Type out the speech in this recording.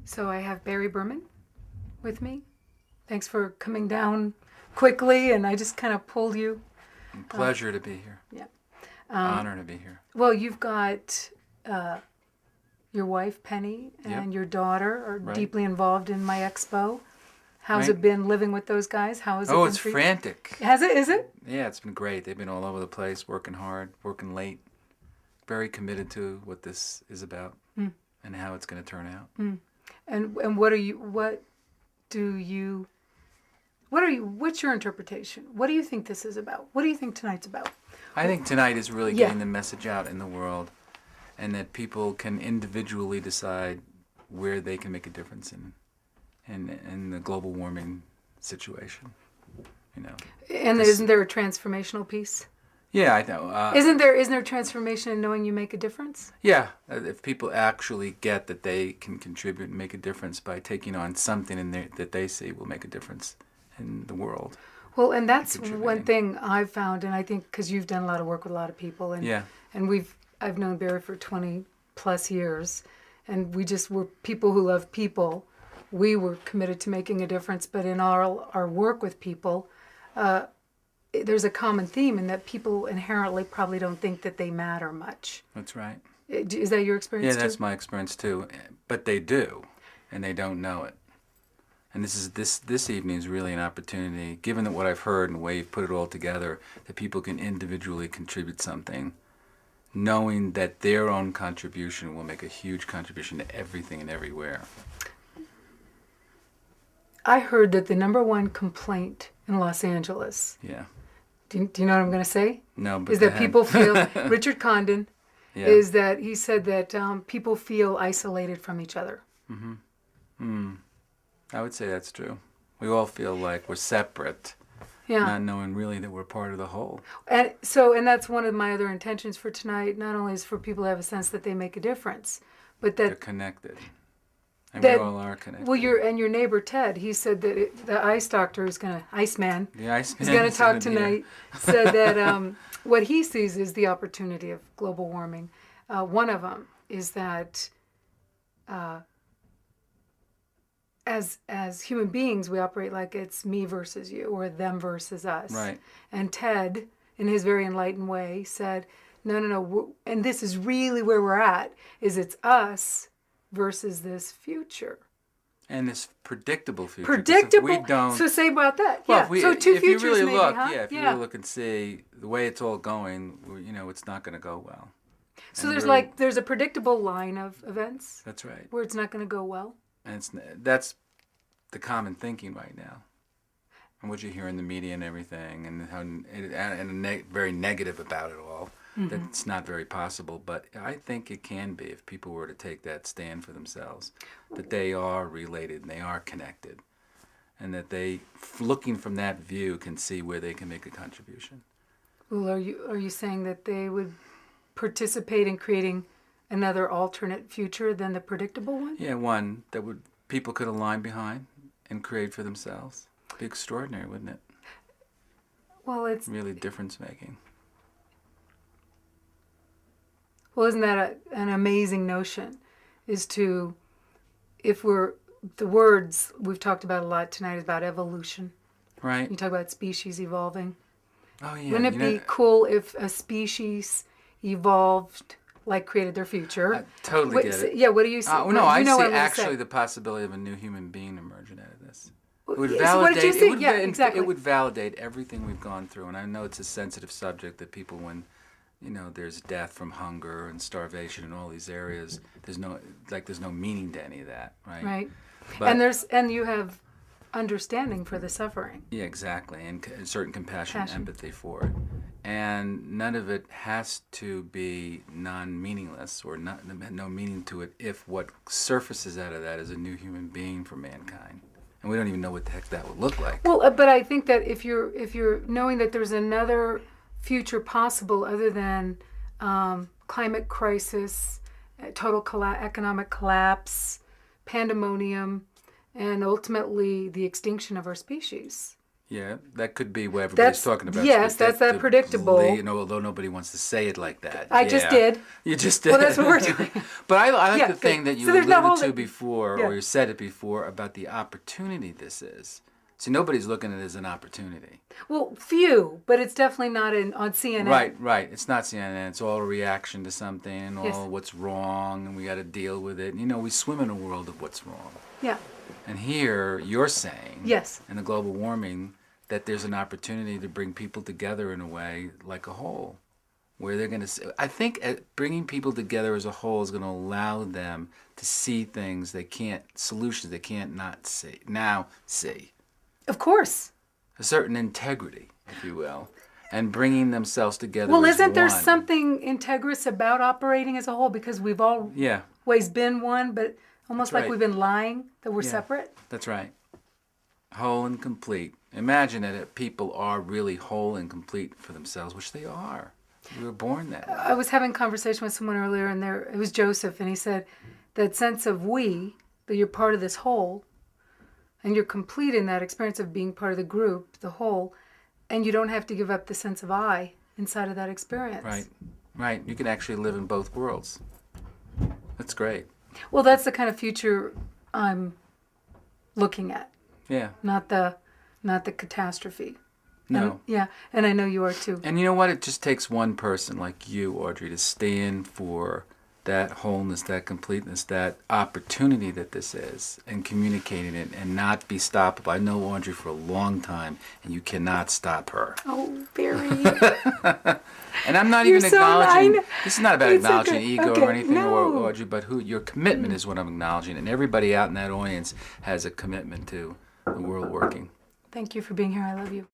So I have Barry Berman with me. Thanks for coming down quickly, and I just kind of pulled you. Pleasure to be here. Yeah. Honor to be here. Well, you've got your wife, Penny, and Yep. your daughter are Right. deeply involved in my Expo. How's Right. it been living with those guys? How has it Oh, been it's for you? frantic. Has it? Is it? Yeah, it's been great. They've been all over the place, working hard, working late, very committed to what this is about and how it's going to turn out. And what's your interpretation? What do you think this is about? What do you think tonight's about? I think tonight is really Yeah. getting the message out in the world, and that people can individually decide where they can make a difference in the global warming situation. You know. And This- isn't there a transformational piece? Yeah, I know. Isn't there transformation in knowing you make a difference? Yeah, if people actually get that they can contribute and make a difference by taking on something that they see will make a difference in the world. Well, and that's contributing. one thing I've found, and I think because you've done a lot of work with a lot of people, and Yeah. and I've known Barry for 20 plus years, and we just were people who love people. We were committed to making a difference, but in our work with people, there's a common theme in that people inherently probably don't think that they matter much. That's right. Is that your experience Yeah, that's too? my experience too. But they do, and they don't know it. And this evening is really an opportunity, given that what I've heard and the way you've put it all together, that people can individually contribute something, knowing that their own contribution will make a huge contribution to everything and everywhere. I heard that the number one complaint in Los Angeles, Yeah. do you know what I'm going to say? No, but Is go that ahead. people feel, Richard Condon, Yeah. is that he said that people feel isolated from each other. I would say that's true. We all feel like we're separate, Yeah. not knowing really that we're part of the whole. And that's one of my other intentions for tonight, not only is for people to have a sense that they make a difference, but They're that, connected. And that we all are connected. well, your neighbor Ted, he said that the ice doctor is going to, Iceman, The Iceman is going to is talk gonna be here. tonight, said that what he sees is the opportunity of global warming. One of them is that as human beings, we operate like it's me versus you or them versus us. Right. And Ted, in his very enlightened way, said, no, and this is really where we're at, is it's us versus this future. And this predictable future. 'cause Predictable. If we don't. So say about that. Well, Yeah. if, we, so two if futures you really maybe, look, huh? if you really look and see the way it's all going, it's not going to go well. So And there's a predictable line of events That's right. where it's not going to go well. And that's the common thinking right now. And what you hear in the media and everything, and how very negative about it all. That it's not very possible, but I think it can be if people were to take that stand for themselves, that they are related and they are connected, and that they, looking from that view, can see where they can make a contribution. Well, are you saying that they would participate in creating another alternate future than the predictable one? Yeah, one that people could align behind and create for themselves. It'd be extraordinary, wouldn't it? Well, Really difference making. Well, isn't that an amazing notion? The words we've talked about a lot tonight is about evolution. Right? You talk about species evolving. Oh yeah. Wouldn't it be cool if a species evolved, like created their future? I totally get it. Yeah, what do you see? No, you I know what see I'm gonna actually say. the possibility of a new human being emerging out of this. It would So validate. what did you see? It would, Yeah, exactly. It would validate everything we've gone through, and I know it's a sensitive subject that people, when there's death from hunger and starvation in all these areas, there's no meaning to any of that, right? Right. But, And you have understanding for the suffering. Yeah, exactly, and certain compassion and empathy for it. And none of it has to be non-meaningless or no meaning to it if what surfaces out of that is a new human being for mankind. And we don't even know what the heck that would look like. Well, but I think that if you're knowing that there's another future possible other than climate crisis, total economic collapse, pandemonium, and ultimately the extinction of our species, Yeah, that could be what everybody's That's talking about. yes, that's that predictable. Although nobody wants to say it like that. I just did. You just did. Well, that's what we're doing. But I like Yeah, the thing good. that you So there's no alluded to holding- before, Yeah. or you said it before, about the opportunity this is. See, nobody's looking at it as an opportunity. Well, few, but it's definitely not on CNN. Right. It's not CNN. It's all a reaction to something, all Yes. what's wrong, and we got to deal with it. You know, we swim in a world of what's wrong. Yeah. And here, you're saying, Yes. in the global warming, that there's an opportunity to bring people together in a way like a whole, where they're going to. I think bringing people together as a whole is going to allow them to see things solutions they can't not see now see. Of course. A certain integrity, if you will, and bringing themselves together. Well, as isn't there one. something integrous about operating as a whole? Because we've always been one, but almost That's like right. we've been lying that we're Yeah. separate. That's right. Whole and complete. Imagine that people are really whole and complete for themselves, which they are. We were born that way. I was having a conversation with someone earlier, and it was Joseph, and he said that sense of we, that you're part of this whole, and you're complete in that experience of being part of the group, the whole, and you don't have to give up the sense of I inside of that experience. Right. You can actually live in both worlds. That's great. Well, that's the kind of future I'm looking at, Yeah. not the catastrophe. No. And I know you are too. And you know what? It just takes one person like you, Audrey, to stand for that wholeness, that completeness, that opportunity that this is, and communicating it and not be stoppable. I know Audrey for a long time, and you cannot stop her. Oh, Barry. And I'm not You're even so acknowledging, kind. this is not about It's acknowledging okay. ego Okay, or anything, no. Audrey, but your commitment is what I'm acknowledging. And everybody out in that audience has a commitment to the world working. Thank you for being here. I love you.